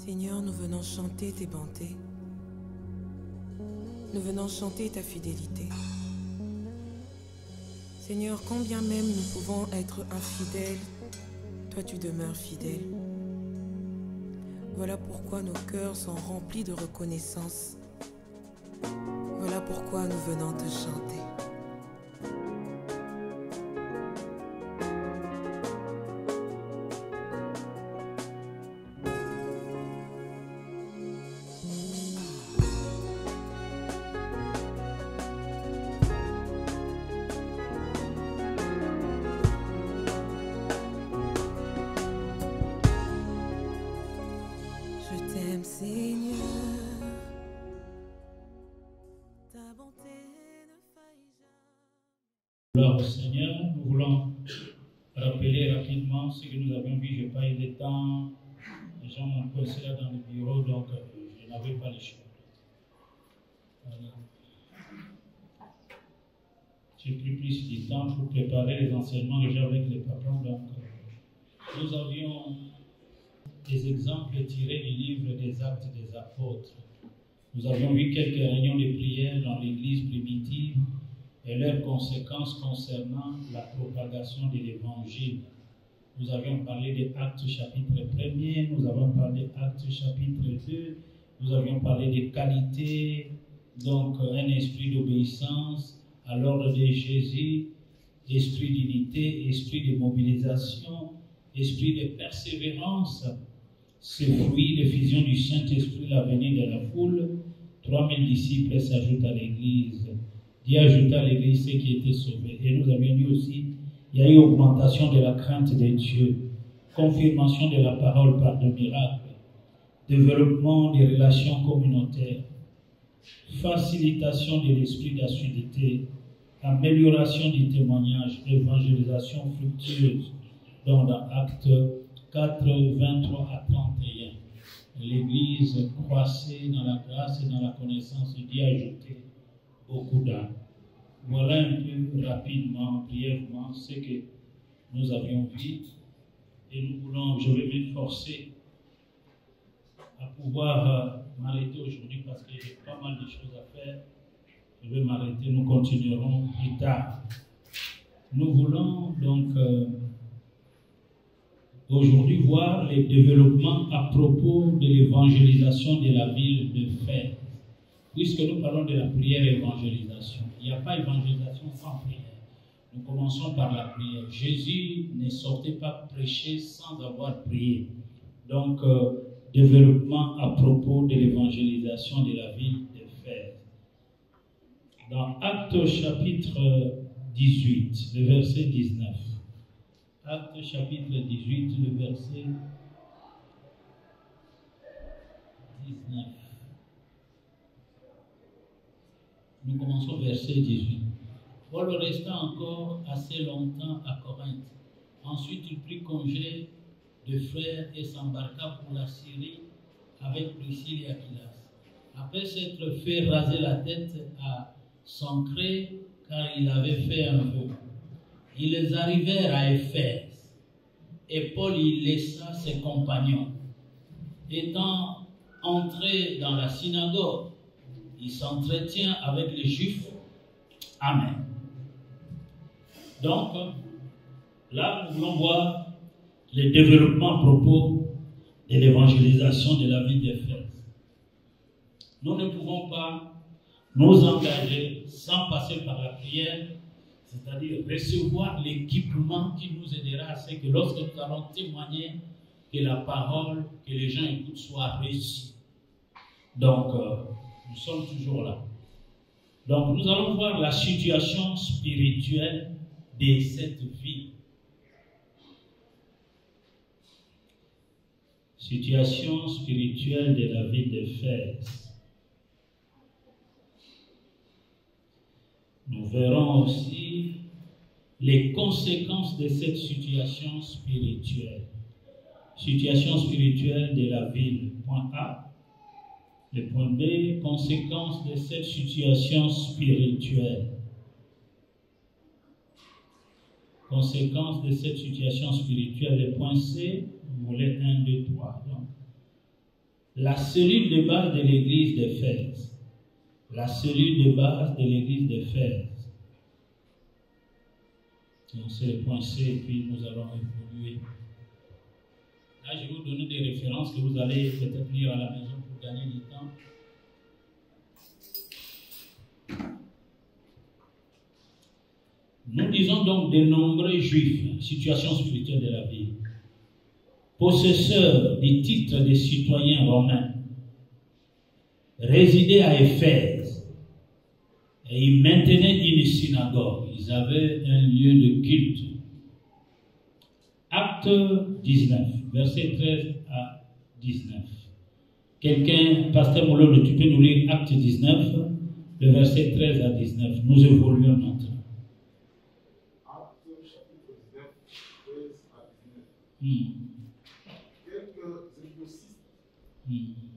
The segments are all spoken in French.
Seigneur, nous venons chanter tes bontés. Nous venons chanter ta fidélité. Seigneur, combien même nous pouvons être infidèles, toi tu demeures fidèle. Voilà pourquoi nos cœurs sont remplis de reconnaissance. Voilà pourquoi nous venons te chanter. Je t'aime, Seigneur, ta bonté ne faillit jamais. Gloire au Seigneur, nous voulons rappeler rapidement ce que nous avions vu. Je n'ai pas eu le temps, les gens m'ont posé là dans le bureau, donc je n'avais pas le choix. Voilà. J'ai pris plus du temps pour préparer les enseignements que j'ai avec les papas. Donc, nous avions des exemples tirés du livre des Actes des Apôtres. Nous avions vu quelques réunions de prière dans l'Église primitive et leurs conséquences concernant la propagation de l'Évangile. Nous avions parlé des Actes chapitre 1er, nous avons parlé d'Actes chapitre 2, nous avions parlé des qualités, donc un esprit d'obéissance à l'ordre de Jésus, esprit d'unité, esprit de mobilisation, esprit de persévérance, ce fruit, l'effusion du Saint-Esprit, la venue de la foule. 3000 disciples s'ajoutent à l'Église. Dieu ajouta à l'Église ceux qui étaient sauvés. Et nous avions dit aussi, il y a eu augmentation de la crainte de Dieu, confirmation de la parole par de miracles, développement des relations communautaires, facilitation de l'esprit d'assiduité, amélioration du témoignage, évangélisation fructueuse. Donc dans Actes 4, 23 à 31, l'Église croissait dans la grâce et dans la connaissance de Dieu, ajoutait beaucoup d'âmes. Voilà un peu rapidement, brièvement, ce que nous avions vu. Et nous voulons, je vais m'efforcer à pouvoir m'arrêter aujourd'hui parce que j'ai pas mal de choses à faire. Je vais m'arrêter, nous continuerons plus tard. Nous voulons donc aujourd'hui voir les développements à propos de l'évangélisation de la ville de Fès. Puisque nous parlons de la prière et évangélisation, il n'y a pas évangélisation sans prière. Nous commençons par la prière. Jésus ne sortait pas prêcher sans avoir prié. Donc, développement à propos de l'évangélisation de la ville de Fès. Dans Actes chapitre 18, le verset 19. Actes chapitre 18, le verset 19. Nous commençons verset 18. Paul resta encore assez longtemps à Corinthe. Ensuite, il prit congé de frères et s'embarqua pour la Syrie avec Priscille et Aquilas. Après s'être fait raser la tête à Sancré, car il avait fait un vœu, ils arrivèrent à Éphèse, et Paul y laissa ses compagnons. Étant entré dans la synagogue, il s'entretient avec les Juifs. Amen. Donc, là, nous voulons voir le développement à propos de l'évangélisation de la ville d'Éphèse. Nous ne pouvons pas nous engager sans passer par la prière, c'est-à-dire recevoir l'équipement qui nous aidera à ce que lorsque nous allons témoigner, que la parole que les gens écoutent soit réussie. Donc, nous sommes toujours là. Donc, nous allons voir la situation spirituelle de cette ville. Situation spirituelle de la ville d'Éphèse. Nous verrons aussi les conséquences de cette situation spirituelle. Situation spirituelle de la ville. Point A. Le point B, conséquences de cette situation spirituelle. Conséquences de cette situation spirituelle. Le point C, vous voulez 1, 2, 3. Donc, la cellule de base de l'église d'Éphèse. La cellule de base de l'église d'Éphèse. Donc c'est le point C et puis nous allons évoluer. Là, je vais vous donner des références que vous allez peut-être lire à la maison pour gagner du temps. Nous disons donc de nombreux juifs, situation spirituelle de la vie, possesseurs des titres de citoyens romains, résidaient à Éphèse et ils maintenaient une synagogue. Ils avaient un lieu de culte. Acte 19, versets 13 à 19. Quelqu'un, Pasteur Moulon, tu peux nous lire Acte 19, le verset 13 à 19. Nous évoluons maintenant. Acte chapitre 19, 13 à 19. Quelques exorcistes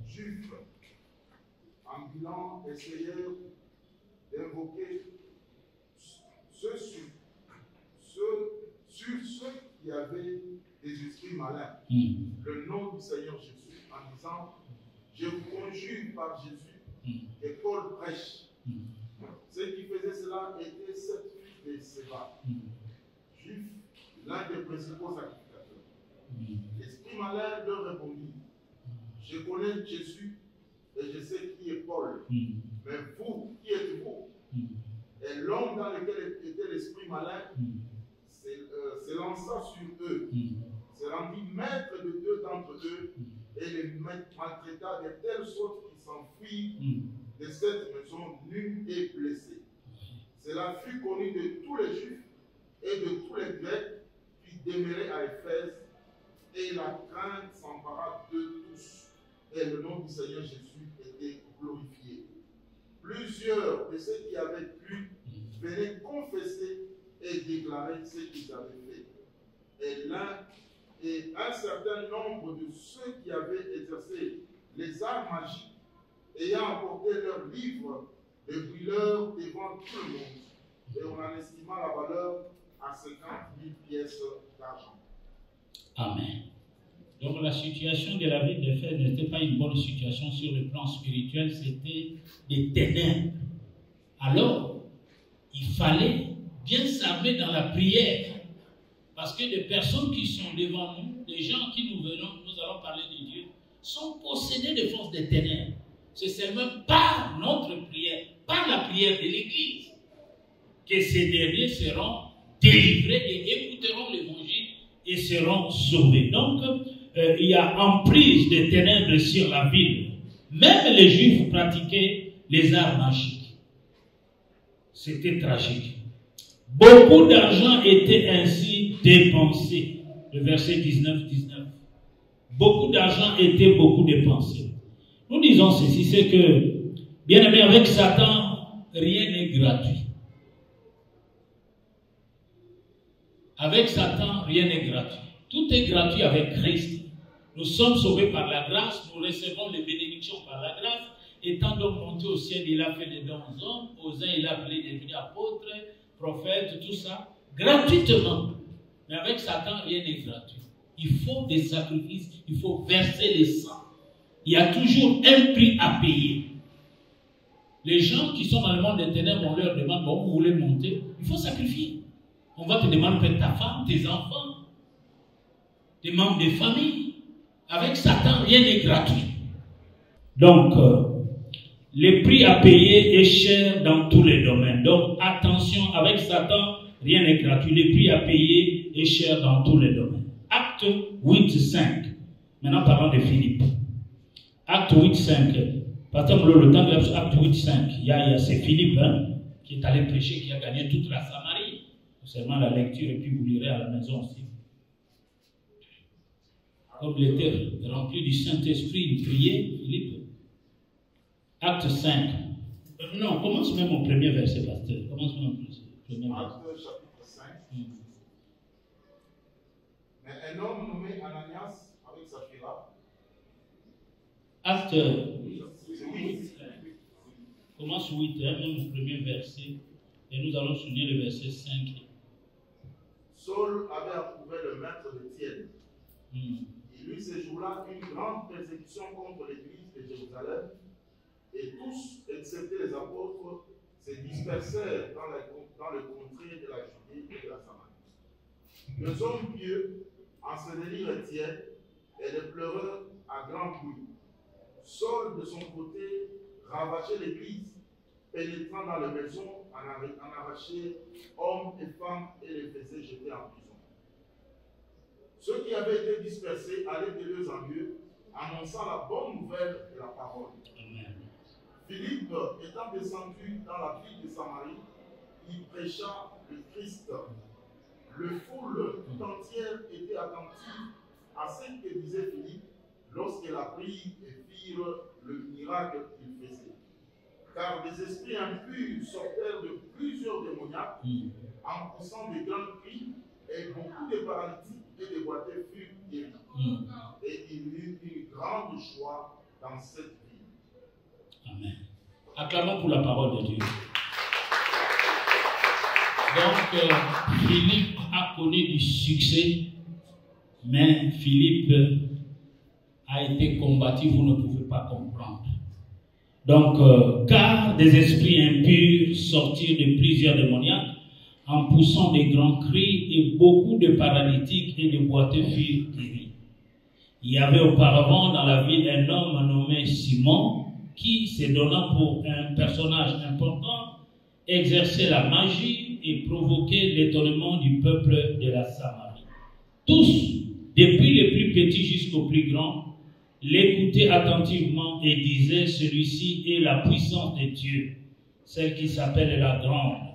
juifs ambulants essayèrent d'invoquer ceux qui avaient des esprits malins le nom du Seigneur Jésus en disant: je vous conjure par Jésus et Paul prêche. Ceux qui faisaient cela étaient 7 fils de Séba, juifs, l'un des principaux sacrificateurs. L'esprit malin leur répondit: je connais Jésus et je sais qui est Paul, mais vous, qui êtes-vous? Et l'homme dans lequel était l'esprit malin s'élança sur eux, se rendit maître de 2 d'entre eux et les maltraita de telle sorte qu'ils s'enfuirent de cette maison nus et blessés. Cela fut connu de tous les Juifs et de tous les Grecs qui demeuraient à Éphèse, et la crainte s'empara d'eux tous, et le nom du Seigneur Jésus était glorifié. Plusieurs de ceux qui avaient cru venaient confesser et déclarer ce qu'ils avaient fait. Et un certain nombre de ceux qui avaient exercé les arts magiques, ayant apporté leurs livres de brûleurs devant tout le monde, et on en estima la valeur à 50 000 pièces d'argent. Amen. Donc la situation de la ville d'Éphèse n'était pas une bonne situation sur le plan spirituel, c'était des ténèbres. Alors, il fallait bien s'armer dans la prière, parce que les personnes qui sont devant nous, les gens qui nous allons parler de Dieu, sont possédés de forces des ténèbres. C'est seulement par notre prière, par la prière de l'Église, que ces derniers seront délivrés et écouteront l'Évangile et seront sauvés. Donc, il y a emprise de ténèbres sur la ville. Même les Juifs pratiquaient les arts magiques. C'était tragique. Beaucoup d'argent était ainsi dépensé. Le verset 19. Beaucoup d'argent était beaucoup dépensé. Nous disons ceci, c'est que, bien aimé, avec Satan, rien n'est gratuit. Avec Satan, rien n'est gratuit. Tout est gratuit avec Christ. Nous sommes sauvés par la grâce, nous recevons les bénédictions par la grâce. Étant donc monté au ciel, il a fait des dons aux hommes. Aux uns, il a appelé de devenir apôtres, prophètes, tout ça, gratuitement. Mais avec Satan, rien n'est gratuit. Il faut des sacrifices, il faut verser le sang. Il y a toujours un prix à payer. Les gens qui sont dans le monde des ténèbres, on leur demande, bon, vous voulez monter? Il faut sacrifier. On va te demander peut-être ta femme, tes enfants, tes membres de famille. Avec Satan, rien n'est gratuit. Donc, le prix à payer est cher dans tous les domaines. Donc, attention, avec Satan, rien n'est gratuit. Le prix à payer est cher dans tous les domaines. Acte 8.5. Maintenant, parlons de Philippe. Acte 8.5. Pasteur Moulon, le temps de Acte 8.5. Il y a c'est Philippe qui est allé prêcher, qui a gagné toute la Samarie. Seulement la lecture, et puis vous lirez à la maison aussi. Comme il était rempli du Saint-Esprit, il priait, Philippe. Acte 5. Non, commence même au premier verset, pasteur. Commence même au premier verset. Acte chapitre 5. Mais un homme nommé Ananias avec Saphira. Acte 8. Commence 8, même au premier verset. Et nous allons souligner le verset 5. Saul avait approuvé le maître d'Étienne. Il lui survit ces jours-là une grande persécution contre l'église de Jérusalem, et tous, excepté les apôtres, se dispersèrent dans le contrée de la Judée et de la Samarie. Les hommes pieux, en ce délire tiède, et les pleureurs à grand bruit. Saul, de son côté, ravachait l'église, pénétrant dans les maisons, en arrachait hommes et femmes et les faisait jeter en prison. Ceux qui avaient été dispersés allaient de lieu en lieu, annonçant la bonne nouvelle de la parole. Amen. Philippe, étant descendu dans la ville de Samarie, il prêcha le Christ. Le foule tout entière était attentive à ce que disait Philippe lorsqu'elle apprit et firent le miracle qu'il faisait. Car des esprits impurs sortèrent de plusieurs démoniaques en poussant de grands cris, et beaucoup de paralytiques et de boiteux furent guéris. Et il y eut une grande joie dans cette ville. Amen. Acclamons pour la parole de Dieu. Donc, Philippe a connu du succès, mais Philippe a été combattu, vous ne pouvez pas comprendre. Donc, car des esprits impurs sortirent de plusieurs démoniaques, en poussant des grands cris, et beaucoup de paralytiques et de boiteux furent guéris. Il y avait auparavant dans la ville un homme nommé Simon, qui, se donnant pour un personnage important, exerçait la magie et provoquait l'étonnement du peuple de la Samarie. Tous, depuis les plus petits jusqu'aux plus grands, l'écoutaient attentivement et disaient: celui-ci est la puissance de Dieu, celle qui s'appelle la grande.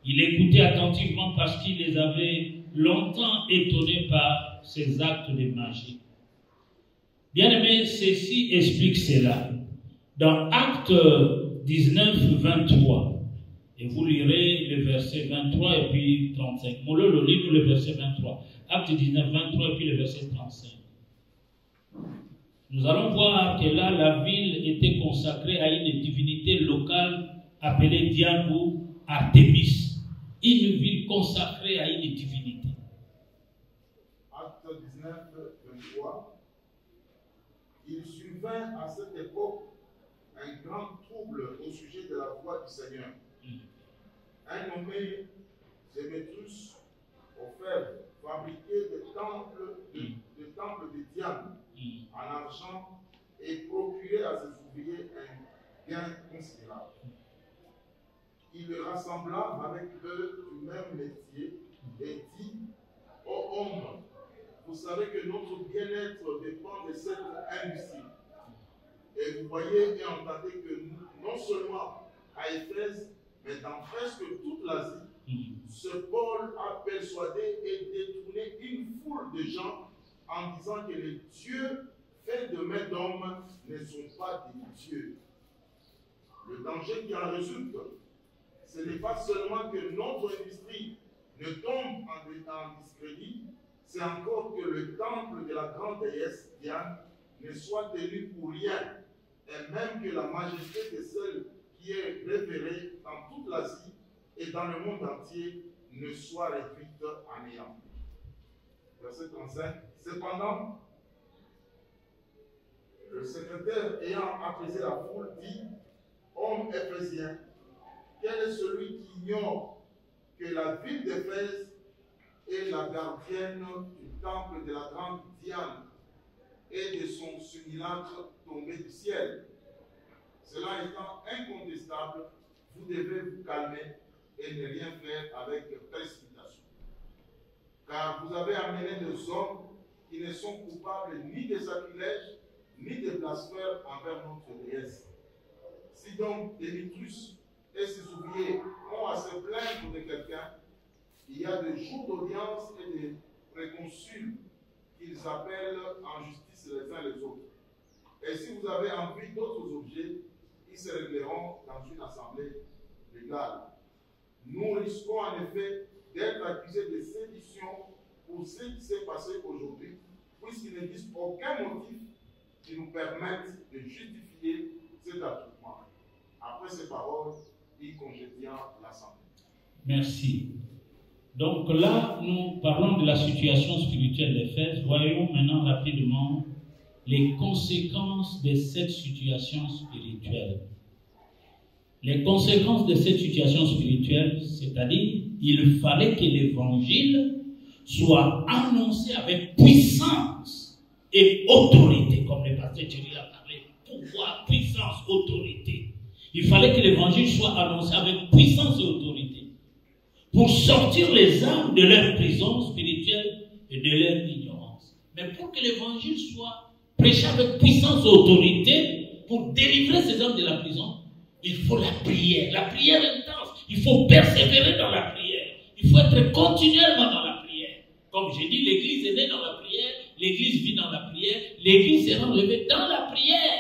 Il écoutait attentivement parce qu'il les avait longtemps étonnés par ses actes de magie. Bien-aimés, ceci explique cela. Dans Acte 19, 23, et vous lirez le verset 23 et puis 35. Mololo, lis-nous le verset 23. Acte 19, 23 et puis le verset 35. Nous allons voir que là, la ville était consacrée à une divinité locale appelée Diane ou Artémis. Une ville consacrée à une divinité. Acte 19, 23. Il survint à cette époque un grand trouble au sujet de la voix du Seigneur. Un nommé Démétrius offert fabriquer des temples de Diane en argent et procurer à ses ouvriers un gain considérable. Il les rassembla avec eux du même métier et dit: ô hommes, vous savez que notre bien-être dépend de cette industrie. Et vous voyez et entendez que non seulement à Éphèse, mais dans presque toute l'Asie, ce Paul a persuadé et détourné une foule de gens en disant que les dieux faits de main d'hommes ne sont pas des dieux. Le danger qui en résulte, ce n'est pas seulement que notre industrie ne tombe en discrédit, c'est encore que le temple de la grande déesse Diane ne soit tenu pour rien, et même que la majesté de celle qui est révérée dans toute l'Asie et dans le monde entier ne soit réduite à néant. Verset 35. Cependant, le secrétaire ayant apaisé la foule dit: homme éphésien, quel est celui qui ignore que la ville d'Éphèse est la gardienne du temple de la grande Diane et de son simulacre tombé du ciel? Cela étant incontestable, vous devez vous calmer et ne rien faire avec précipitation. Car vous avez amené des hommes qui ne sont coupables ni de sacrilège, ni de blasphème envers notre déesse. Si donc Démétrius et ses ouvriers ont à se plaindre de quelqu'un, il y a des jours d'audience et des préconsuls qu'ils appellent en justice les uns les autres. Et si vous avez envie d'autres objets, ils se régleront dans une assemblée légale. Nous risquons en effet d'être accusés de sédition pour ce qui s'est passé aujourd'hui, puisqu'ils n'existe aucun motif qui nous permette de justifier cet attroupement. Après ces paroles, il congédia l'assemblée. Merci. Donc là, nous parlons de la situation spirituelle d'Éphèse. Voyons maintenant rapidement les conséquences de cette situation spirituelle. Les conséquences de cette situation spirituelle, c'est-à-dire, il fallait que l'évangile soit annoncé avec puissance et autorité, comme le pasteur Thierry a parlé, pouvoir, puissance, autorité. Il fallait que l'évangile soit annoncé avec puissance et autorité pour sortir les âmes de leur prison spirituelle et de leur ignorance. Mais pour que l'évangile soit prêché avec puissance et autorité, pour délivrer ces âmes de la prison, il faut la prière intense. Il faut persévérer dans la prière. Il faut être continuellement dans la prière. Comme j'ai dit, l'église est née dans la prière, l'église vit dans la prière, l'église sera enlevée dans la prière.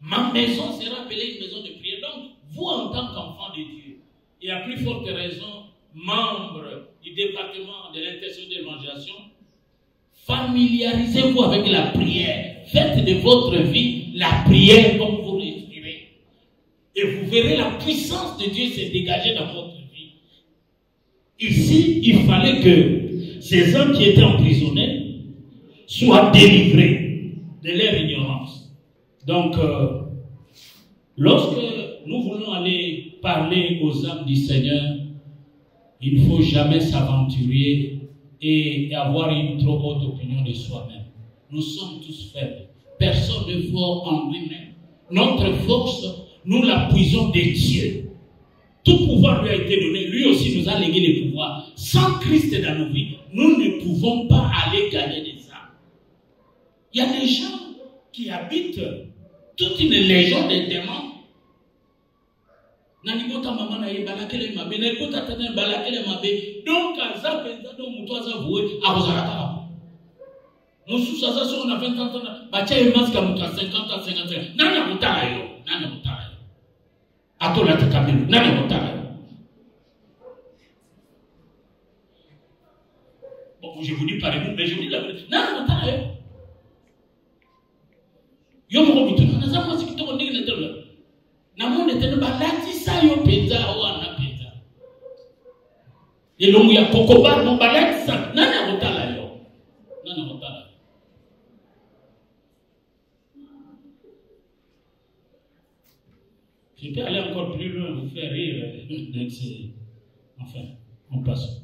Ma maison sera appelée une maison de prière. Donc, vous en tant qu'enfant de Dieu, et à plus forte raison, membre du département de l'intercession de l'évangélisation, familiarisez-vous avec la prière. Faites de votre vie la prière comme vous respirez. Et vous verrez la puissance de Dieu se dégager dans votre vie. Ici, il fallait que ces hommes qui étaient emprisonnés soient délivrés de leur ignorance. Donc, lorsque nous voulons aller parler aux âmes du Seigneur, il ne faut jamais s'aventurer et avoir une trop haute opinion de soi-même. Nous sommes tous faibles. Personne n'est fort en lui-même. Notre force, nous la puisons de Dieu. Tout pouvoir lui a été donné. Lui aussi nous a légué les pouvoirs. Sans Christ dans nos vies, nous ne pouvons pas aller gagner des âmes. Il y a des gens qui habitent toute une légion de démons. Nanibota mama na yebalakele mabe, nanibota tata balakele mabe. Donc aza penda do muto aza voué abozaraka. Mususu aza so na 20 ans na bacha emaska muto 50 ans 50 ans. Nana mutala yo, nana mutala yo. Atola takamelo, nana mutala yo. Bon, je vous dis par vous, mais je vous dis la vérité. Nana mutala yo. Yo mo bitu na za mo sikito ndenge na tolo. Na monde tene balati sa yo peza wana peza. Elongo ya kokoba mo balati sa nana mutala yo. Nana mutala. Je peux aller encore plus loin, vous faire rire. Enfin, on passe.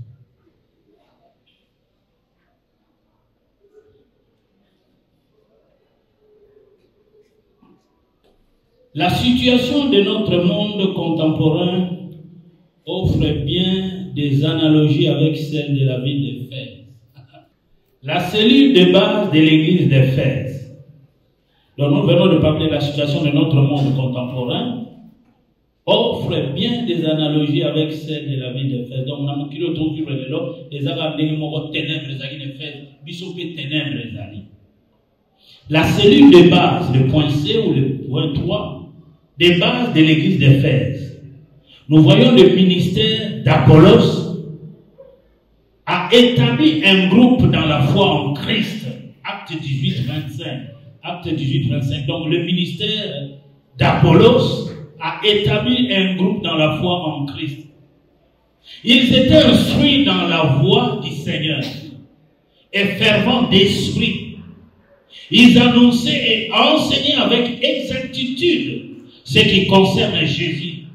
La situation de notre monde contemporain offre bien des analogies avec celle de la ville d'Éphèse. La cellule de base de l'église d'Éphèse. Donc nous venons de parler de la situation de notre monde contemporain, offre bien des analogies avec celle de la ville d'Éphèse. Donc, on a manqué le tour du vélo, les arabes ont ténèbres, les alliés d'Éphèse, bisopé ténèbres, les alliés. La cellule de base, le point C ou le point 3, des bases de l'église d'Éphèse. Nous voyons le ministère d'Apollos a établi un groupe dans la foi en Christ. Acte 18-25. Acte 18-25. Donc, le ministère d'Apollos a établi un groupe dans la foi en Christ. Ils étaient instruits dans la voie du Seigneur et fervents d'esprit. Ils annonçaient et enseignaient avec exactitude ce qui concerne Jésus,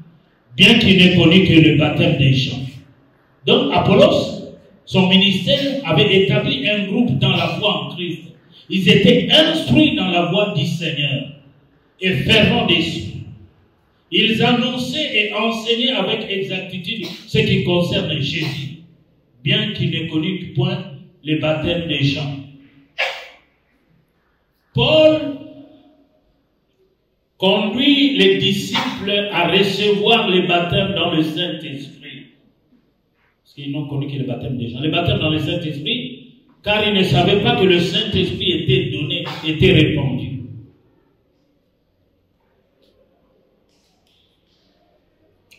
bien qu'il n'ait connu que le baptême des gens. Donc Apollos, son ministère, avait établi un groupe dans la foi en Christ. Ils étaient instruits dans la voie du Seigneur et fervents d'esprit. Ils annonçaient et enseignaient avec exactitude ce qui concerne Jésus, bien qu'il ne connût point le baptême des gens. Paul conduit les disciples à recevoir le baptême dans le Saint-Esprit. Parce qu'ils n'ont connu que le baptême des gens. Le baptême dans le Saint-Esprit, car ils ne savaient pas que le Saint-Esprit était donné, était répandu.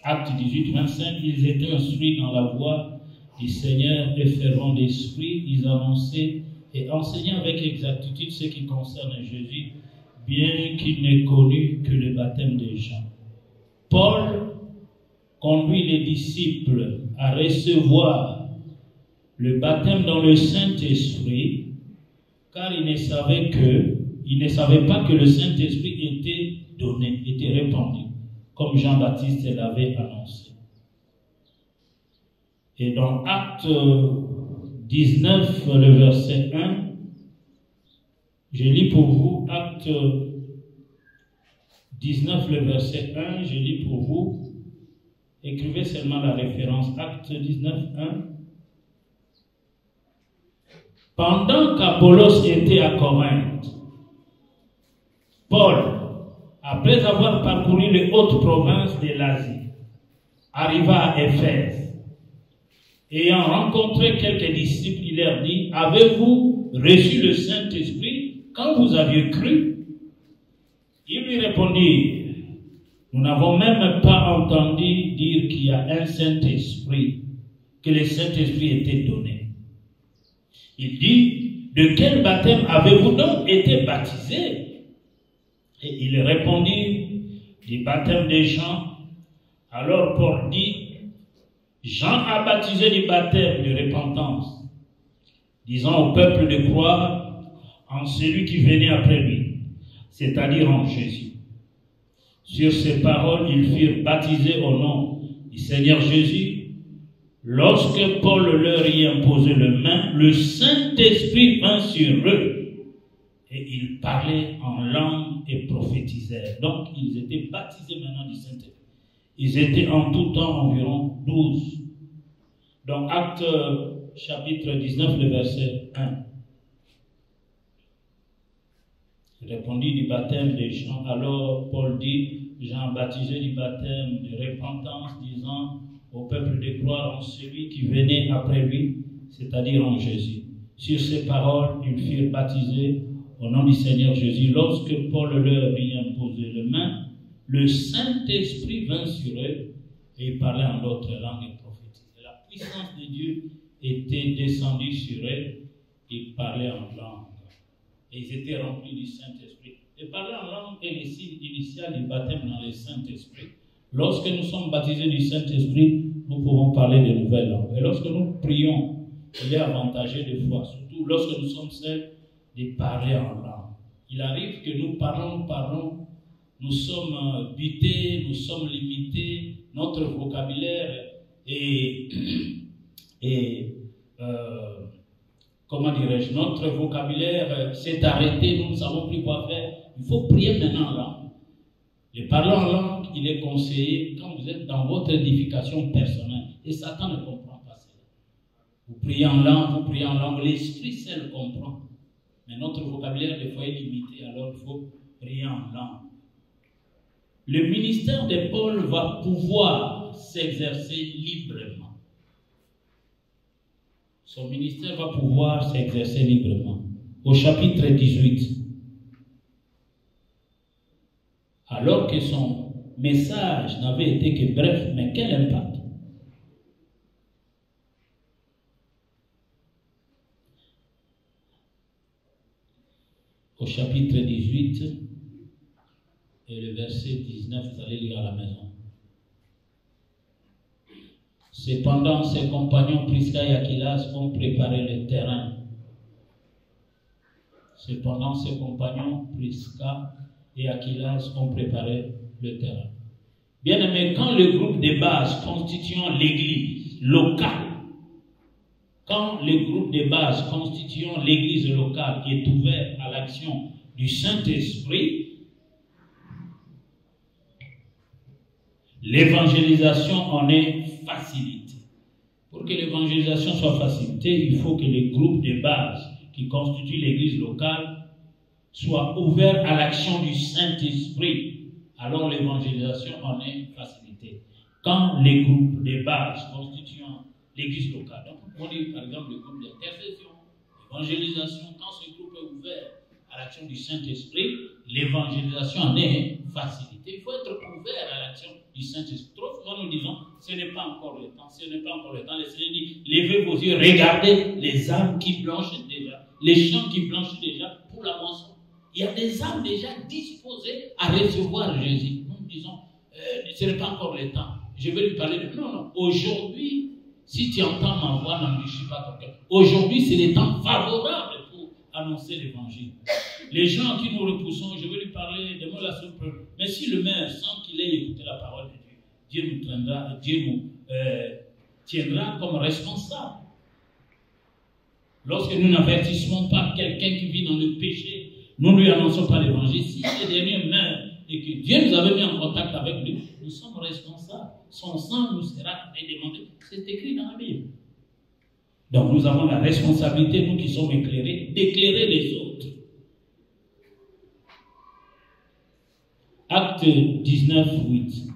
Acte 18-25, ils étaient instruits dans la voie du Seigneur et fervents d'esprit. Ils annonçaient et enseignaient avec exactitude ce qui concerne Jésus, bien qu'il n'ait connu que le baptême des gens. Paul conduit les disciples à recevoir le baptême dans le Saint-Esprit, car ils ne savaient pas que le Saint-Esprit était donné, était répandu, comme Jean-Baptiste l'avait annoncé. Et dans Acte 19, le verset 1, je lis pour vous, Acte 19, le verset 1, je lis pour vous, écrivez seulement la référence, Acte 19, 1. Pendant qu'Apollos était à Corinthe, Paul, après avoir parcouru les hautes provinces de l'Asie, arriva à Éphèse. Ayant rencontré quelques disciples, il leur dit, avez-vous reçu le Saint-Esprit quand vous aviez cru? Ils lui répondirent, nous n'avons même pas entendu dire qu'il y a un Saint-Esprit, que le Saint-Esprit était donné. Il dit, de quel baptême avez-vous donc été baptisés? Et il répondit, du baptême de Jean. Alors Paul dit, Jean a baptisé du baptême de repentance, disant au peuple de croire en celui qui venait après lui, c'est-à-dire en Jésus. Sur ces paroles, ils furent baptisés au nom du Seigneur Jésus. Lorsque Paul leur y imposait les mains, le Saint-Esprit vint sur eux et ils parlaient en langue et prophétisèrent. Donc, ils étaient baptisés maintenant du Saint-Esprit. Ils étaient en tout temps environ 12. Donc, Acte chapitre 19, le verset 1. Il répondit du baptême de Jean. Alors, Paul dit, Jean baptisé du baptême de repentance, disant au peuple de croire en celui qui venait après lui, c'est-à-dire en Jésus. Sur ces paroles, ils furent baptisés au nom du Seigneur Jésus. Lorsque Paul leur y imposait les mains, le Saint-Esprit vint sur eux et ils parlaient en d'autres langues et prophétisaient. La puissance de Dieu était descendue sur eux, ils parlaient en langue. Et ils étaient remplis du Saint-Esprit. Et parler en langue est le signe initial du baptême dans le Saint-Esprit. Lorsque nous sommes baptisés du Saint-Esprit, nous pouvons parler de nouvelles langues. Et lorsque nous prions, il est avantageux des fois, surtout lorsque nous sommes seuls, de parler en langue. Il arrive que nous parlons, nous sommes butés, nous sommes limités, notre vocabulaire notre vocabulaire s'est arrêté, nous ne savons plus quoi faire. Il faut prier maintenant en langue. Le parler en langue, il est conseillé quand vous êtes dans votre édification personnelle. Et Satan ne comprend pas cela. Vous priez en langue, l'esprit seul comprend. Mais notre vocabulaire, des fois, est limité, alors il faut prier en langue. Le ministère de Paul va pouvoir s'exercer librement. Son ministère va pouvoir s'exercer librement. Au chapitre 18, alors que son message n'avait été que bref, mais quel impact? Au chapitre 18 et le verset 19, vous allez lire à la maison. Cependant, ses compagnons Prisca et Aquilas ont préparé le terrain. Cependant, ses compagnons Prisca et Aquilas ont préparé le terrain. Bien aimé, quand le groupe de base constituant l'église locale, est ouvert à l'action du Saint-Esprit, l'évangélisation en est facilitée. Pour que l'évangélisation soit facilitée, il faut que les groupes de base qui constituent l'église locale soient ouverts à l'action du Saint-Esprit. Alors l'évangélisation en est facilitée. Quand les groupes de base constituant l'église locale, donc on dit par exemple le groupe d'intercession, l'évangélisation, quand ce groupe est ouvert à l'action du Saint-Esprit, l'évangélisation en est facilitée. Il faut être ouvert à l'action du Saint-Esprit. Trop souvent nous disons, ce n'est pas encore le temps, ce n'est pas encore le temps. Le Seigneur dit, levez vos yeux, regardez les âmes qui blanchissent déjà, les champs qui blanchissent déjà pour la moisson. Il y a des âmes déjà disposées à recevoir Jésus. Nous disons, ce n'est pas encore le temps. Je vais lui parler de... Non. Aujourd'hui, si tu entends ma voix, n'endurcis pas ton cœur. Aujourd'hui, c'est le temps favorable pour annoncer l'évangile. Les gens qui nous repoussons, je vais lui parler de moi la seule preuve. Mais si le maire, sans qu'il ait écouté la parole de Dieu, Dieu nous tiendra comme responsables. Lorsque nous n'avertissons pas quelqu'un qui vit dans le péché, nous ne lui annonçons pas l'évangile. Si le dernier meurt et que Dieu nous avait mis en contact avec lui, nous sommes responsables. Son sang nous sera demandé. C'est écrit dans la Bible. Donc nous avons la responsabilité, nous qui sommes éclairés, d'éclairer les autres. Acte 19, 8.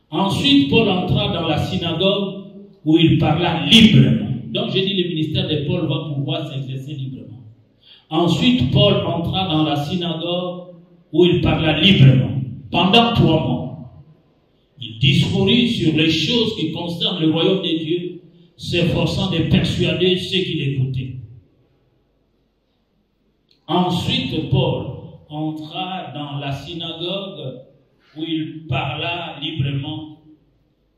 Ensuite, Paul entra dans la synagogue où il parla librement. Donc j'ai dit le ministère de Paul va pouvoir s'exercer librement. Ensuite, Paul entra dans la synagogue où il parla librement. Pendant 3 mois, il discourut sur les choses qui concernent le royaume de Dieu, s'efforçant de persuader ceux qui l'écoutaient. Ensuite, Paul entra dans la synagogue où il parla librement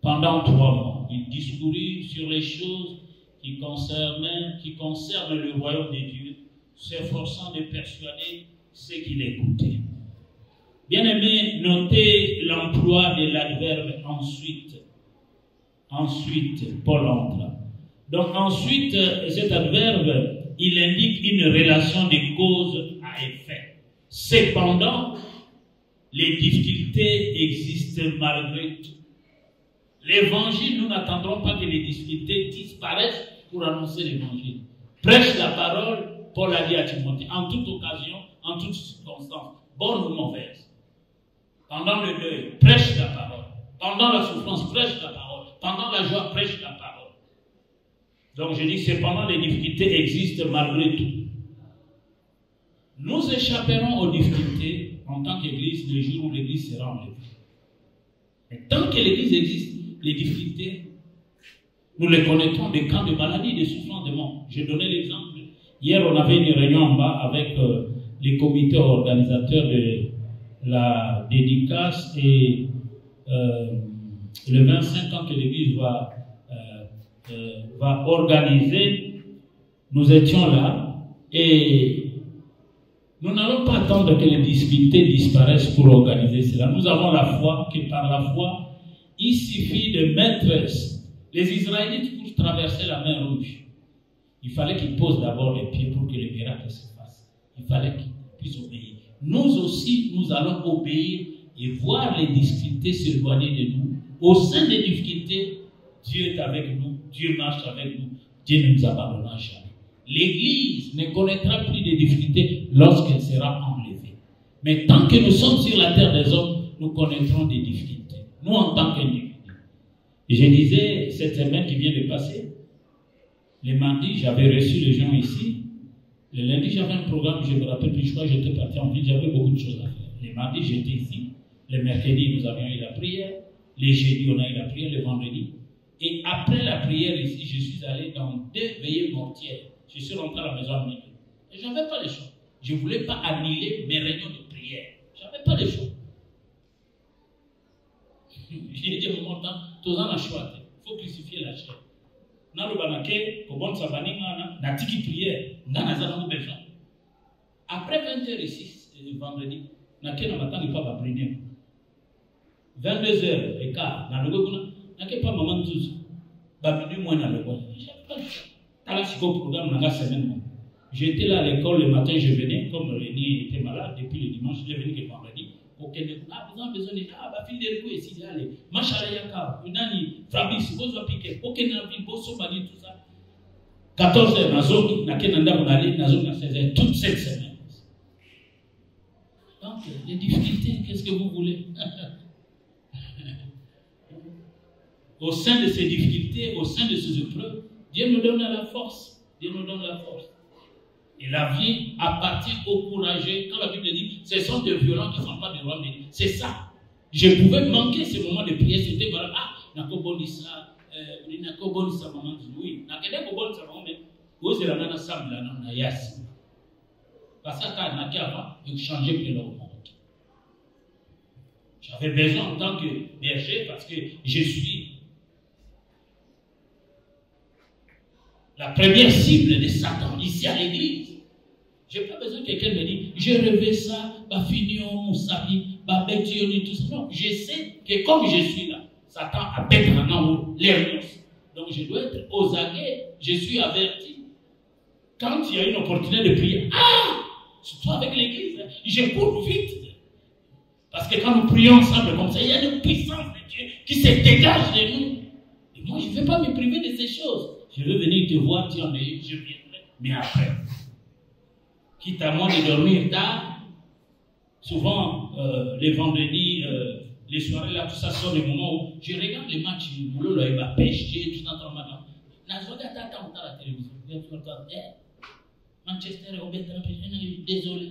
pendant 3 mois. Il discourut sur les choses qui concernent le royaume de Dieu, s'efforçant de persuader ceux qui l'écoutaient. Bien-aimés, notez l'emploi de l'adverbe ensuite. Ensuite, Paul entra. Donc ensuite, cet adverbe, il indique une relation de cause à effet. Cependant, les difficultés existent malgré tout. L'évangile, nous n'attendrons pas que les difficultés disparaissent pour annoncer l'évangile. Prêche la parole, Paul a dit à Timothée, en toute occasion, en toute circonstance, bonne ou mauvaise. Pendant le deuil, prêche la parole. Pendant la souffrance, prêche la parole. Pendant la joie, prêche la parole. Donc je dis, cependant, les difficultés existent malgré tout. Nous échapperons aux difficultés en tant qu'Église le jour où l'Église sera enlevée. Mais tant que l'Église existe, les difficultés, nous les connaîtrons, des cas de maladie, des souffrances, de mort. Je donnais l'exemple. Hier, on avait une réunion en bas avec les comités organisateurs de la dédicace et le 25 ans que l'Église va organiser. Nous étions là et nous n'allons pas attendre que les difficultés disparaissent pour organiser cela. Nous avons la foi que par la foi, il suffit de mettre les Israélites pour traverser la mer Rouge. Il fallait qu'ils posent d'abord les pieds pour que les miracles se fassent. Il fallait qu'ils puissent obéir. Nous aussi, nous allons obéir et voir les difficultés s'éloigner de nous. Au sein des difficultés, Dieu est avec nous, Dieu marche avec nous, Dieu ne nous abandonnera jamais. L'Église ne connaîtra plus de difficultés lorsqu'elle sera enlevée. Mais tant que nous sommes sur la terre des hommes, nous connaîtrons des difficultés. Nous, en tant qu'individus. Je disais, cette semaine qui vient de passer, le mardi, j'avais reçu les gens ici. Le lundi, j'avais un programme, je ne me rappelle plus, je crois que j'étais parti en ville, j'avais beaucoup de choses à faire. Le mardi, j'étais ici. Le mercredi, nous avions eu la prière. Les jeudis, on a eu la prière, le vendredi. Et après la prière ici, je suis allé dans 2 veillées mortières. Je suis rentré à la maison à midi. Et je n'avais pas les choses. Je ne voulais pas annuler mes réunions de prière. Je n'avais pas les choses. J'ai dit à un moment temps, tous en a choix. Il faut crucifier la chair. Dans le banquet, pour bonne savanie, na tiki prière, na besoin. Après 20h ici, le vendredi, na ke na matin ni pas brûler. 22h15, na le gona, na ke pas maman tous. Ba minuit moins na le gona. Là, c'est le programme la semaine. J'étais là à l'école le matin, je venais, comme Rémi était malade, depuis le dimanche, je venais le vendredi. Ok, vous avez besoin de fil de recours ici, allez. Macharayaka, Unani, Fabrice, Bozo Piquet, ok, Navi, Bosso Bani, tout ça. 14h, Nazomi, Nakenanda, Monale, Nazomi, 16h, toute cette semaine. Donc, les difficultés, qu'est-ce que vous voulez? Au sein de ces difficultés, au sein de ces épreuves, Dieu nous donne la force. Dieu nous donne la force. Et la vie appartient aux courageux. Quand la Bible dit, ce sont des violents qui ne sont pas des rois, mais c'est ça. Je pouvais manquer ce moment de prière. C'était voilà, Nakobonisa, Nakobonisa, maman, oui, Nakobonisa, maman, mais vous êtes là, Sam, là, non, Yassi. Parce que quand Nakava, il changeait plus le monde. J'avais besoin en tant que berger parce que je suis la première cible de Satan ici à l'église. Je n'ai pas besoin que quelqu'un me dise, j'ai rêvé ça, bah finir mon sabi, bah bétionner, tout ça. Non, je sais que comme je suis là, Satan a bête maintenant les. Donc je dois être aux aguets, je suis averti. Quand il y a une opportunité de prier, surtout avec l'église, je cours vite. Parce que quand nous prions ensemble comme ça, il y a une puissance de Dieu qui se dégage de nous. Et moi, je ne vais pas me priver de ces choses. Je veux venir te voir, tu en es, je viendrai, mais après. Quitte à moi de dormir tard, souvent les vendredis, les soirées là, tout ça sont les moments où je regarde les matchs, il va pêcher, tout ça, tout ça. Je regarde la télévision. Manchester, désolé.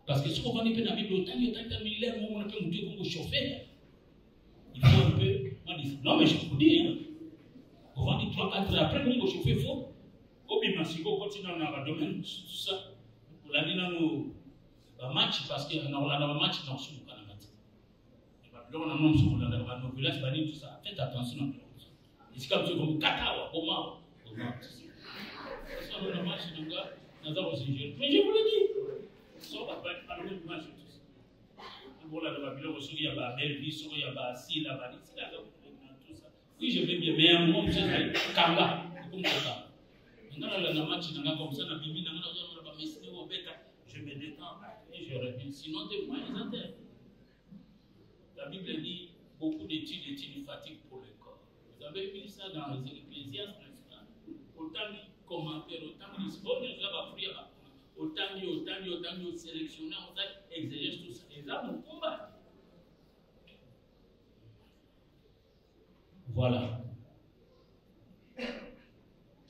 Parce que ce qu'on va dire dans la Bible, autant il y a un militaire, on peut dire qu'on peut chauffer. Il faut un peu. Non, mais je vous dis, hein. On va dire 3-4 heures après, on va chauffer fort. Au Bimasiko, continue dans le domaine, tout ça. On a dit dans nos matchs, parce qu'on a un match dans le Canada. Là, on a un nom dans nos villages, tout ça. Faites attention. C'est comme ça, comme cacao, comment. Mais je vous le dis. Ça va pas être parlé de match. Voilà, dans la Bible, il y a la belle vie, il y a la scie, la valise, tout ça. Oui, je vais bien, mais un moment, je vais Kanga, comme ça. Maintenant, dans le match, comme ça, je me détends et je reviens. Sinon, des moyens intérêts. La Bible dit beaucoup d'études est une fatigue pour le corps. Vous avez vu ça dans les Ecclésiastes, n'est-ce pas? Autant de commentaires, autant de autant de sélectionner, on a exégèse tout ça. Et là, on combat. Voilà.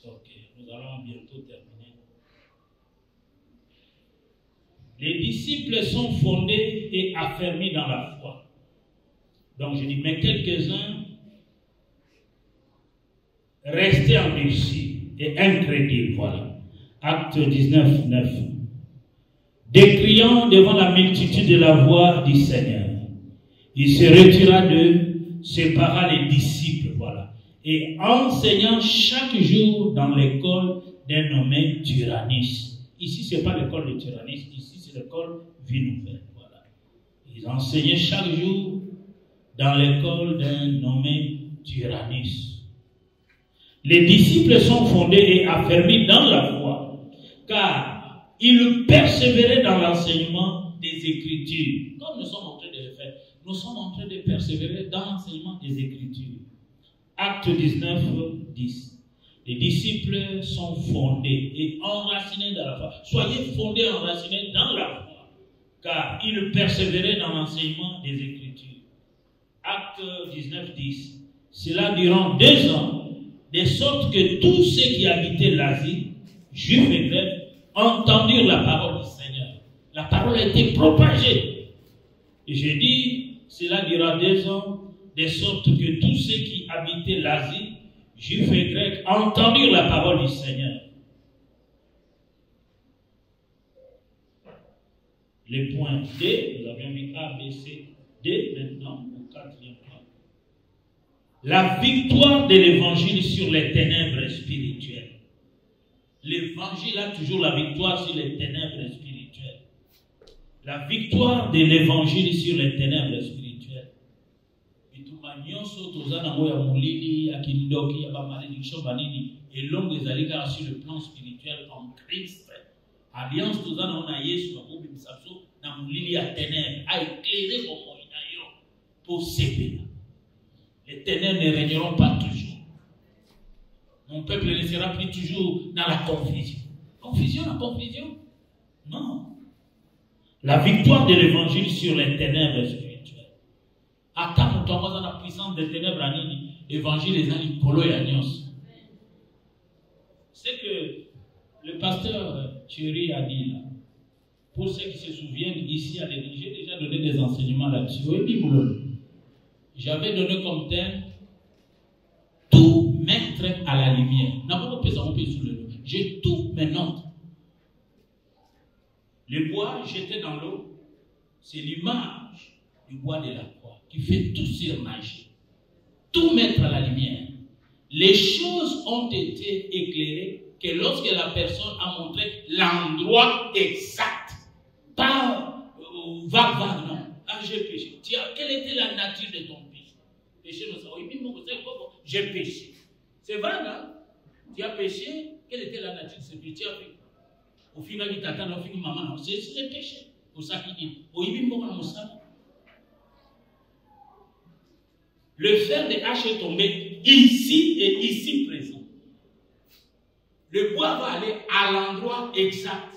Ok, nous allons bientôt terminer. Les disciples sont fondés et affermis dans la foi. Donc je dis, mais quelques-uns restaient endurcis et incrédules. Voilà. Acte 19, 9. Décriant devant la multitude de la voix du Seigneur, il se retira d'eux, sépara les disciples, voilà, et enseignant chaque jour dans l'école d'un nommé Tyrannus. Ici, ce n'est pas l'école de Tyrannus, ici, c'est l'école Vie Nouvelle. Voilà. Ils enseignaient chaque jour dans l'école d'un nommé Tyrannus. Les disciples sont fondés et affermis dans la foi, car ils persévéraient dans l'enseignement des Écritures. Comme nous sommes en train de le faire, nous sommes en train de persévérer dans l'enseignement des Écritures. Acte 19, 10. Les disciples sont fondés et enracinés dans la foi. Soyez fondés et enracinés dans la foi, car ils persévéraient dans l'enseignement des Écritures. Acte 19, 10. Cela durant 2 ans, de sorte que tous ceux qui habitaient l'Asie, juifs et grecs, entendirent la parole du Seigneur. La parole a été propagée. Et je dis, cela durant 2 ans, de sorte que tous ceux qui habitaient l'Asie, juifs et grecs, entendirent la parole du Seigneur. Les points D, nous avions mis A, B, C, D, maintenant au 4e point. La victoire de l'évangile sur les ténèbres spirituelles. L'évangile a toujours la victoire sur les ténèbres spirituelles. La victoire de l'évangile sur les ténèbres spirituelles. Et tout manioso tozana moya mulili akindoki aba malédiction banini et longue ezalika sur le plan spirituel en Christ. Alliance tozana ona Yesu akobi bisapso na mulili ya ténèbres a éclairé au moyen pour s'élever. Les ténèbres ne régneront pas toujours. Mon peuple ne sera plus toujours dans la confusion. Confusion, la confusion? Non. La victoire de l'évangile sur les ténèbres spirituelles. Attends, tu as la puissance des ténèbres à Nini. L'évangile est dans l'Ipolo et à Nyos. C'est que le pasteur Thierry a dit là. Pour ceux qui se souviennent, ici à l'église, j'ai déjà donné des enseignements là-dessus. J'avais donné comme thème tout mettre à la lumière. J'ai tout mes notes. Le bois jeté dans l'eau, c'est l'image du bois de la croix qui fait tout surnager. Tout mettre à la lumière. les choses ont été éclairées que lorsque la personne a montré l'endroit exact, pas vague, non. Ah, j'ai péché. Tiens, quelle était la nature de ton péché? Péché, nous savons. J'ai péché. C'est vrai, non? Tu as péché, quelle était la nature de ce péché? Tu as fait. Au final, il t'attend, au final, maman, c'est le péché. Pour ça qu'il dit. Le fer de hache est tombé ici et ici présent. Le bois va aller à l'endroit exact.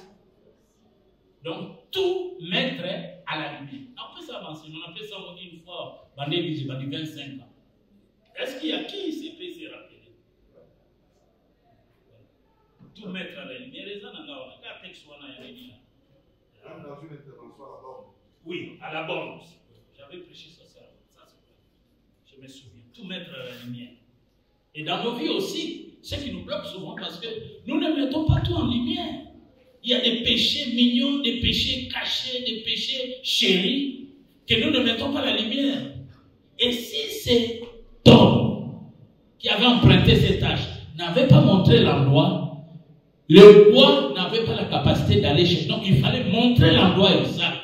Donc, tout mettre à la lumière. On peut s'avancer. On appelle ça, on dit une fois, bandé du 25 ans. Est-ce qu'il y a qui peut se rappeler? Tout mettre à la lumière. Les gens n'ont pas texte dans une intervention à la borne. Oui, à la borne aussi. J'avais prêché ça, c'est vrai. Je me souviens. Tout mettre à la lumière. Et dans nos vies aussi, ce qui nous bloque souvent, parce que nous ne mettons pas tout en lumière. Il y a des péchés mignons, des péchés cachés, des péchés chéris, que nous ne mettons pas la lumière. Et si cet homme qui avait emprunté cette tâche n'avait pas montré l'endroit, le bois n'avait pas la capacité d'aller chez nous. Donc il fallait montrer l'endroit exact.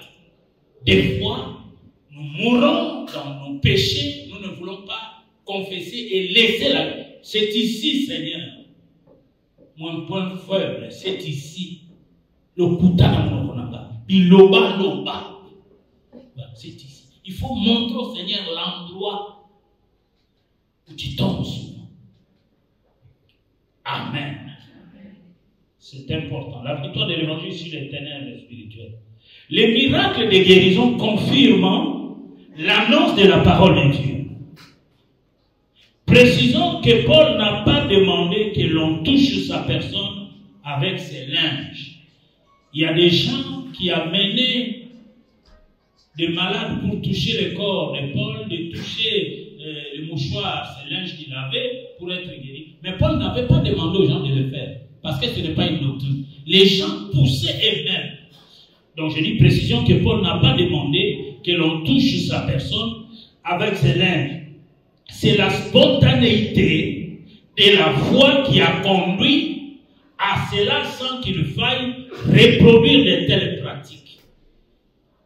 Des fois, nous mourons dans nos péchés, nous ne voulons pas confesser et laisser la vie. C'est ici, Seigneur. Mon point faible, c'est ici. Le kutana monokonanga. Biloba loba. C'est ici. Il faut montrer au Seigneur l'endroit où tu tombes souvent. Amen. C'est important. La victoire de l'évangile sur les ténèbres spirituelles. Les miracles de guérison confirment l'annonce de la parole de Dieu. Précisons que Paul n'a pas demandé que l'on touche sa personne avec ses linges. Il y a des gens qui amenaient des malades pour toucher le corps de Paul, de toucher le mouchoir, ses linges qu'il avait pour être guéri. Mais Paul n'avait pas demandé aux gens de le faire, parce que ce n'est pas une doctrine. Les gens poussaient eux-mêmes. Donc je dis précision que Paul n'a pas demandé que l'on touche sa personne avec ses linges. C'est la spontanéité de la foi qui a conduit à cela sans qu'il faille reproduire de telles pratiques.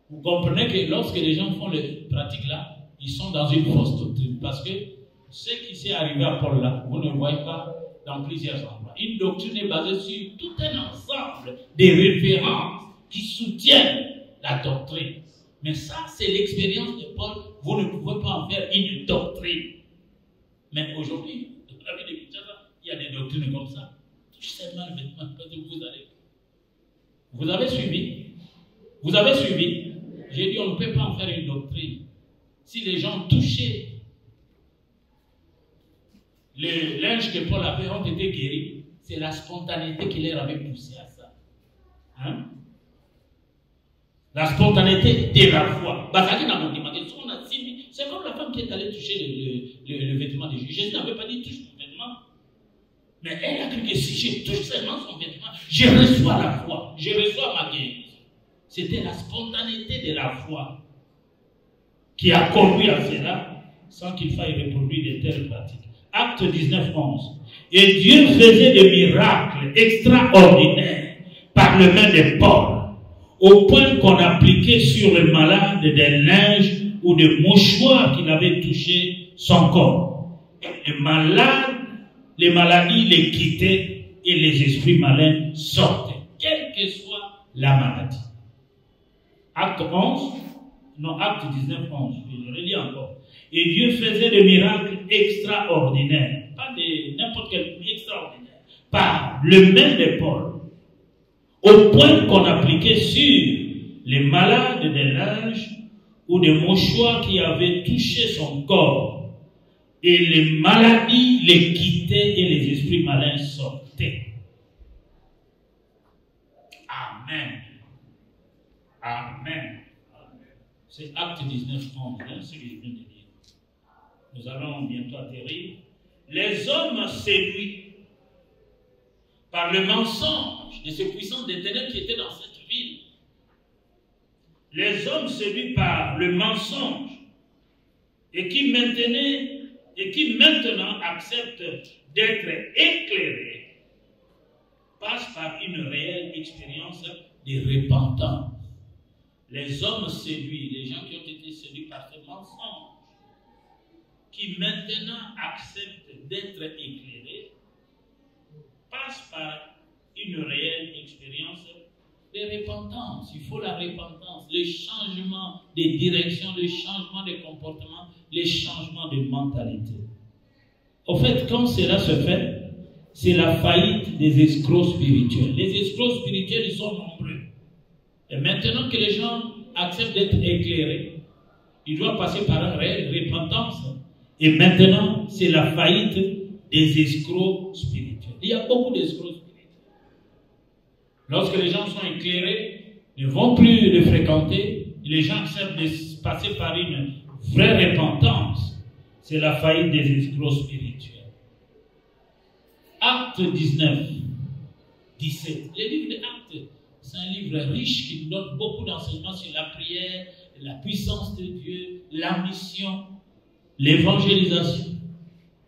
Vous comprenez que lorsque les gens font les pratiques là, ils sont dans une fausse doctrine. Parce que ce qui s'est arrivé à Paul là, vous ne le voyez pas dans plusieurs endroits. Une doctrine est basée sur tout un ensemble de références qui soutiennent la doctrine. Mais ça, c'est l'expérience de Paul. Vous ne pouvez pas en faire une doctrine. Mais aujourd'hui, dans la vie de Kinshasa, il y a des doctrines comme ça. Touche seulement le vêtement, parce que vous allez. Vous avez suivi? Vous avez suivi? J'ai dit, on ne peut pas en faire une doctrine. Si les gens touchaient le linge que Paul avait ont été guéris, c'est la spontanéité qui leur avait poussé à ça. Hein? La spontanéité de la foi. C'est comme la femme qui est allée toucher le vêtement de Jésus. Jésus n'avait pas dit touche mon vêtement. Mais elle a cru que si je touche seulement son vêtement, je reçois la foi. Je reçois ma guérison. C'était la spontanéité de la foi qui a conduit à cela sans qu'il faille reproduire de telles pratiques. Acte 19:11. Et Dieu faisait des miracles extraordinaires par le main de Paul, au point qu'on appliquait sur le malade des linges ou des mouchoirs qui n'avaient touché son corps. Et les maladies les quittaient et les esprits malins sortaient, quelle que soit la maladie. Acte 19:11, je le relis encore. Et Dieu faisait des miracles extraordinaires, pas de n'importe quel extraordinaire, par le main de Paul, au point qu'on appliquait sur les malades des linges ou des mouchoirs qui avaient touché son corps, et les maladies les quittaient et les esprits malins sortaient. Amen. Amen. C'est Acte 19:11, ce que je viens de dire. Nous allons bientôt atterrir. Les hommes séduits par le mensonge de ces puissances des ténèbres qui étaient dans cette ville. Les hommes séduits par le mensonge et qui maintenaient et qui maintenant acceptent d'être éclairés passent par une réelle expérience de repentance. Les hommes séduits, les gens qui ont été séduits par ce mensonge, qui maintenant acceptent d'être éclairés, passent par une réelle expérience de repentance. Il faut la repentance, le changement de direction, le changement de comportement, le changement de mentalité. Au fait, quand cela se fait, c'est la faillite des escrocs spirituels. Les escrocs spirituels, ils sont nombreux. Et maintenant que les gens acceptent d'être éclairés, ils doivent passer par une réelle repentance. Et maintenant, c'est la faillite des escrocs spirituels. Il y a beaucoup d'escrocs spirituels. Lorsque les gens sont éclairés, ils ne vont plus le fréquenter. Les gens acceptent de passer par une vraie repentance. C'est la faillite des escrocs spirituels. Acte 19, 17. Le livre des Actes, c'est un livre riche qui nous donne beaucoup d'enseignements sur la prière, la puissance de Dieu, la mission, l'évangélisation.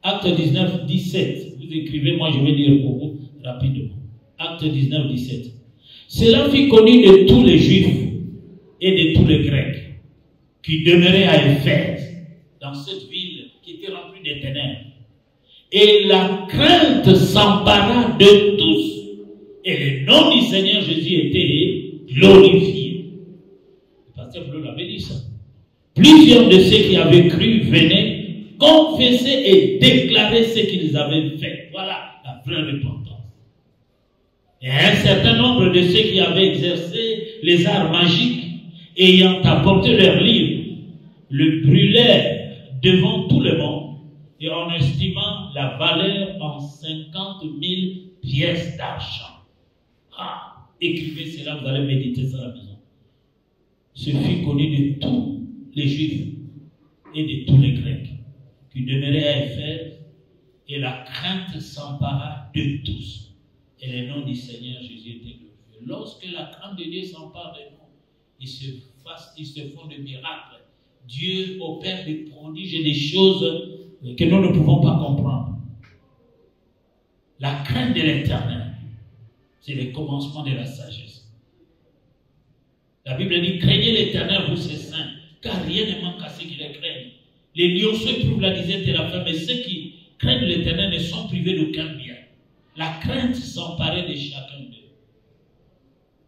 Acte 19, 17. Vous écrivez, moi je vais lire pour vous rapidement. Acte 19, 17. Cela fut connu de tous les Juifs et de tous les Grecs qui demeuraient à Éphèse, dans cette ville qui était remplie de ténèbres. Et la crainte s'empara de tous. Et le nom du Seigneur Jésus était glorifié. Le pasteur Bleu l'avait dit ça. Plusieurs de ceux qui avaient cru venaient confesser et déclarer ce qu'ils avaient fait. Voilà la vraie repentance. Et un certain nombre de ceux qui avaient exercé les arts magiques, ayant apporté leurs livres, le brûlèrent devant tout le monde, et en estimant la valeur en 50 000 pièces d'argent. Ah, écrivez cela, vous allez méditer ça à la maison. Ce fut connu de tous les Juifs et de tous les Grecs qui demeuraient à Éphèse, et la crainte s'empara de tous. Et le nom du Seigneur Jésus était glorifié. Lorsque la crainte de Dieu s'empare de nous, ils se font de miracles. Dieu opère des prodiges et des choses que nous ne pouvons pas comprendre. La crainte de l'Éternel, c'est le commencement de la sagesse. La Bible dit, craignez l'Éternel, vous ses saints, car rien ne manque à ceux qui le craignent. Les lionceaux éprouvent la disette et la faim, mais ceux qui craignent l'Éternel ne sont privés d'aucun bien. La crainte s'emparait de chacun d'eux.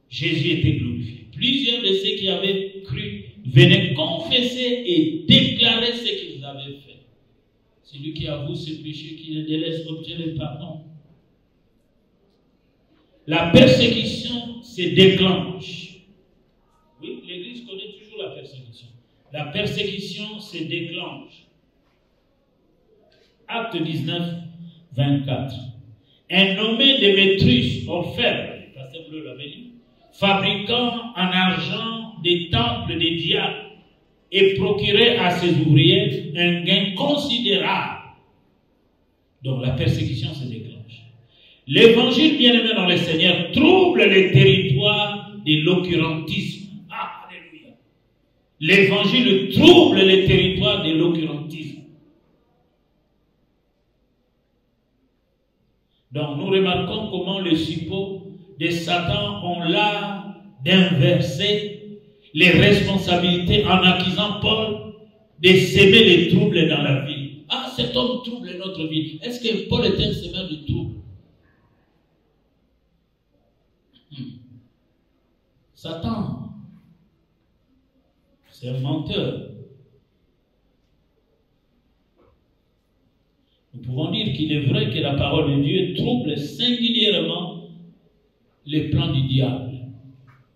Jésus était glorifié. Plusieurs de ceux qui avaient cru venaient confesser et déclarer ce qu'ils avaient fait. Celui qui avoue ses péchés, qui les délaisse, obtient le pardon. La persécution se déclenche. Oui, l'Église connaît toujours la persécution. La persécution se déclenche. Acte 19, 24. Un nommé Démétrius, orfèvre, le pasteur Bleu l'avait dit, fabriquant en argent des temples des diables, et procurait à ses ouvriers un gain considérable. Donc la persécution se déclenche. L'évangile bien-aimé dans le Seigneur trouble les territoires de l'occultisme. Ah, alléluia. L'évangile trouble les territoires de l'occultisme. Donc nous remarquons comment le suppôt de Satan ont l'art d'inverser les responsabilités en accusant Paul de s'aimer les troubles dans la vie. Ah, cet homme trouble notre vie. Est-ce que Paul est un semeur de troubles? Satan, c'est un menteur. Nous pouvons dire qu'il est vrai que la parole de Dieu trouble singulièrement les plans du diable.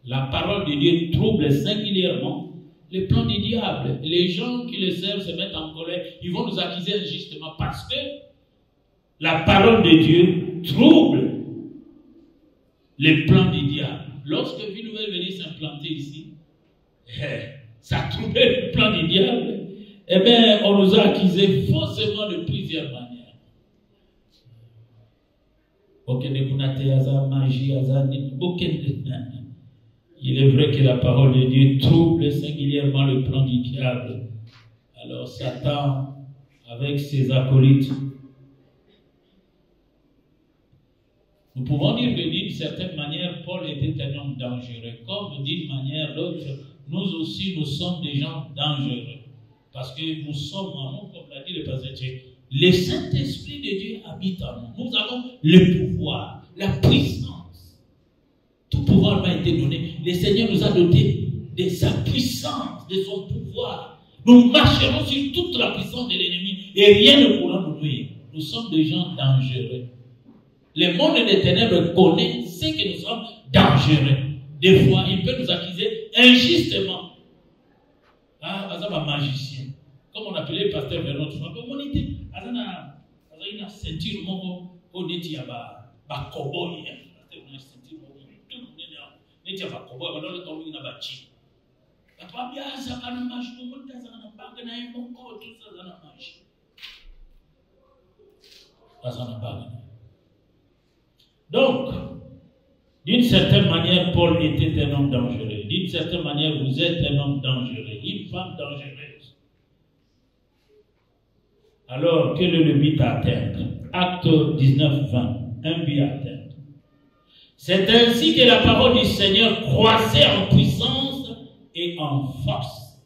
La parole de Dieu trouble singulièrement les plans du diable. Les gens qui le servent se mettent en colère. Ils vont nous accuser injustement parce que la parole de Dieu trouble les plans du diable. Lorsque Vie Nouvelle venait s'implanter ici, ça troublait le plan du diable. Eh bien, on nous a accusés faussement de plusieurs manières. Il est vrai que la parole de Dieu trouble singulièrement le plan du diable. Alors Satan avec ses acolytes. Nous pouvons dire que d'une certaine manière, Paul était un homme dangereux. Comme d'une manière l'autre, nous aussi, nous sommes des gens dangereux. Parce que nous sommes en nous, comme l'a dit le pasteur, le Saint-Esprit de Dieu habite en nous. Nous avons le pouvoir, la puissance. Tout pouvoir m'a été donné. Le Seigneur nous a dotés de sa puissance, de son pouvoir. Nous marcherons sur toute la puissance de l'ennemi et rien ne pourra nous nuire. Nous sommes des gens dangereux. Le monde des ténèbres connaît ce que nous sommes dangereux. Des fois, il peut nous accuser injustement. Ah, par exemple, un magicien. Comme on appelait le pasteur Vernon, on était dans une ceinture, on était à cowboy. On était à cowboy, on était à bachi. Donc, d'une certaine manière, Paul était un homme dangereux. D'une certaine manière, vous êtes un homme dangereux, une femme dangereuse. Alors, quel est le but à atteindre? Acte 19, 20. Un but à atteindre. C'est ainsi que la parole du Seigneur croissait en puissance et en force.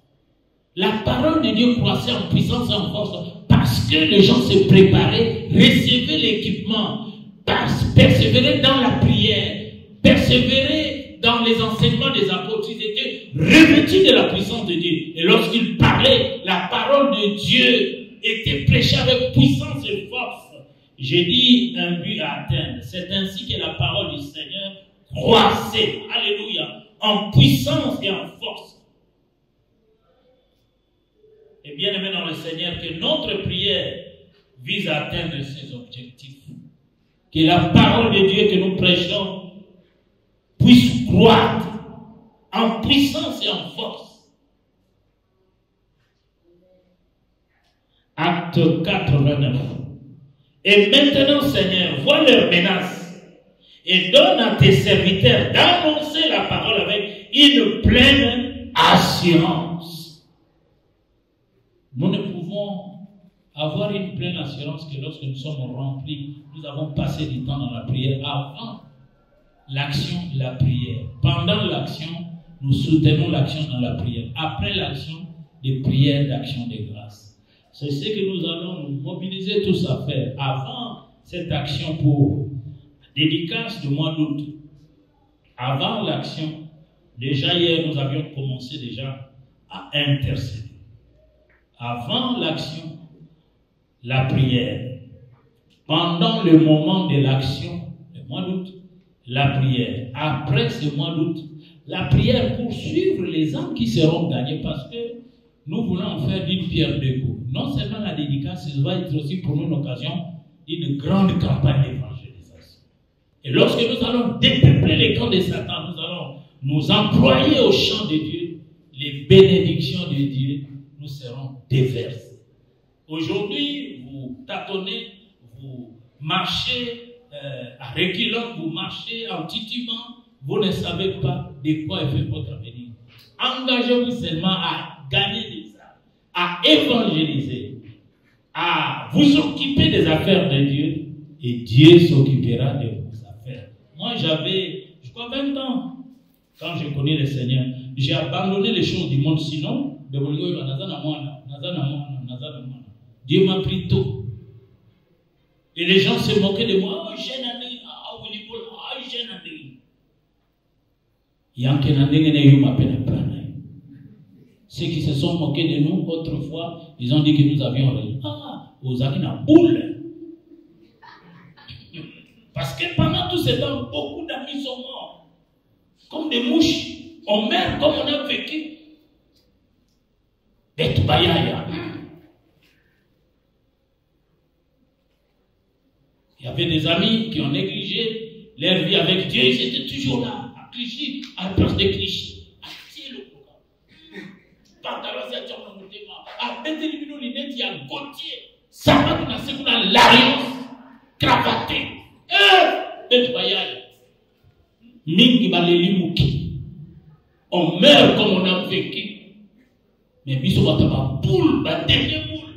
La parole de Dieu croissait en puissance et en force parce que les gens se préparaient, recevaient l'équipement, persévéraient dans la prière, persévéraient dans les enseignements des apôtres. Ils étaient revêtus de la puissance de Dieu. Et lorsqu'ils parlaient, la parole de Dieu était prêchée avec puissance et force. J'ai dit un but à atteindre. C'est ainsi que la parole du Seigneur croissait, alléluia, en puissance et en force. Et bien aimé dans le Seigneur, que notre prière vise à atteindre ces objectifs. Que la parole de Dieu que nous prêchons puisse croître en puissance et en force. Acte 89. Et maintenant, Seigneur, vois leurs menaces et donne à tes serviteurs d'annoncer la parole avec une pleine assurance. Nous ne pouvons avoir une pleine assurance que lorsque nous sommes remplis, nous avons passé du temps dans la prière avant l'action de la prière. Pendant l'action, nous soutenons l'action dans la prière. Après l'action, des prières d'action de grâce. C'est ce que nous allons nous mobiliser tous à faire. Avant cette action pour dédicace du mois d'août, avant l'action, déjà hier nous avions commencé déjà à intercéder. Avant l'action, la prière. Pendant le moment de l'action, le mois d'août, la prière. Après ce mois d'août, la prière pour suivre les âmes qui seront gagnées parce que nous voulons faire d'une pierre deux coups. Non seulement la dédicace, ça va être aussi pour nous une occasion d'une grande campagne d'évangélisation. Et lorsque nous allons dépeupler les camps de Satan, nous allons nous employer au champ de Dieu, les bénédictions de Dieu nous seront déversées. Aujourd'hui, vous tâtonnez, vous marchez à reculons, vous marchez en titubant, vous ne savez pas de quoi est fait votre avenir. Engagez-vous seulement à gagner des âmes, à évangéliser, à vous occuper des affaires de Dieu, et Dieu s'occupera de vos affaires. Moi, j'avais, je crois, 20 ans, quand j'ai connu le Seigneur. J'ai abandonné les choses du monde, sinon, Dieu m'a pris tôt. Et les gens se moquaient de moi. Oh, jeune année, oh, jeune année. Ceux qui se sont moqués de nous autrefois, ils ont dit que nous avions raison. Ah, aux Akina boule. Parce que pendant tout ce temps, beaucoup d'amis sont morts. Comme des mouches. On meurt comme on a vécu. Des Toubayaya. Il y avait des amis qui ont négligé leur vie avec Dieu. Ils étaient toujours là, à Clichy, à la place de Clichy. À Thiel, pantalon, c'est un peu à Bézélibino, l'inet, il y a Gauthier. Ça va nous lancer pour la l'alliance, cravaté. Des Toubayaya. Mingi Baleli Mouki. On meurt comme on a vécu. Mais bisous va t'avoir boule, la dernière boule.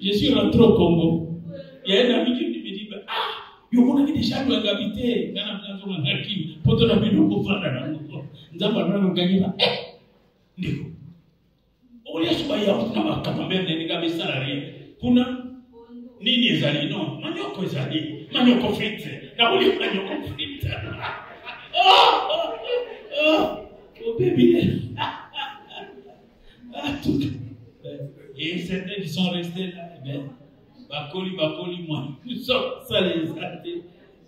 Je suis rentré au Congo. Il y a un ami qui me dit, il y a déjà eu un habité. Pour te donner le pouvoir, nous avons gagné. Au lieu de se faire, nous avons gagné salarié. Kuna nini ezali non manioko ezali manioko frite na oli manioko frite oh baby et certains qui sont restés là bakoli moi nous sommes ça les athées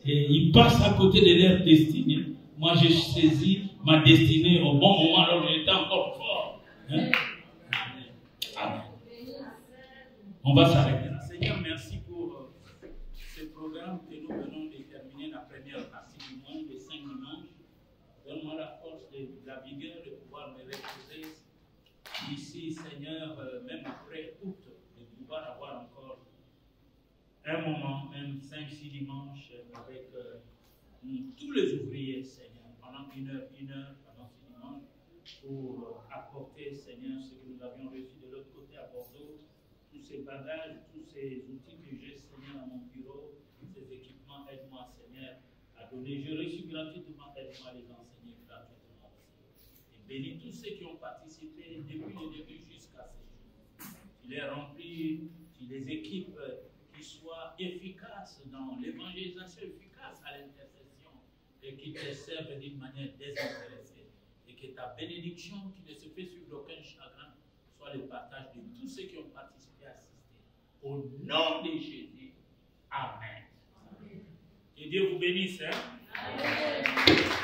et ils passent à côté de leur destinée. Moi j'ai saisi ma destinée au bon moment alors que j'étais encore fort, hein? Amen. On va s'arrêter là. Seigneur, merci pour ce programme que nous venons de terminer la première partie du mois, les 5 dimanches. Donne-moi la force, la vigueur de pouvoir me reposer ici, Seigneur, même après août, de pouvoir avoir encore un moment, même 5-6 dimanches avec tous les ouvriers, Seigneur, pendant une heure, pendant 6 dimanches, pour apporter, Seigneur, ce que nous avions reçu de l'autre côté à Bordeaux. Tous ces bagages, tous ces outils que j'ai, Seigneur, dans mon bureau, ces équipements, aide-moi, Seigneur, à donner. Je reçus gratuitement, aide-moi à les enseigner gratuitement aussi. Et bénis tous ceux qui ont participé depuis le début jusqu'à ce jour. Tu les remplis, tu les équipes, qui soient efficaces dans l'évangélisation, efficaces à l'intercession, et qui te servent d'une manière désintéressée. Et que ta bénédiction, qui ne se fait sur aucun chagrin, soit le partage de tous ceux qui ont participé à assister. Au nom de Jésus. Amen. Que Dieu vous bénisse. Hein? Amen.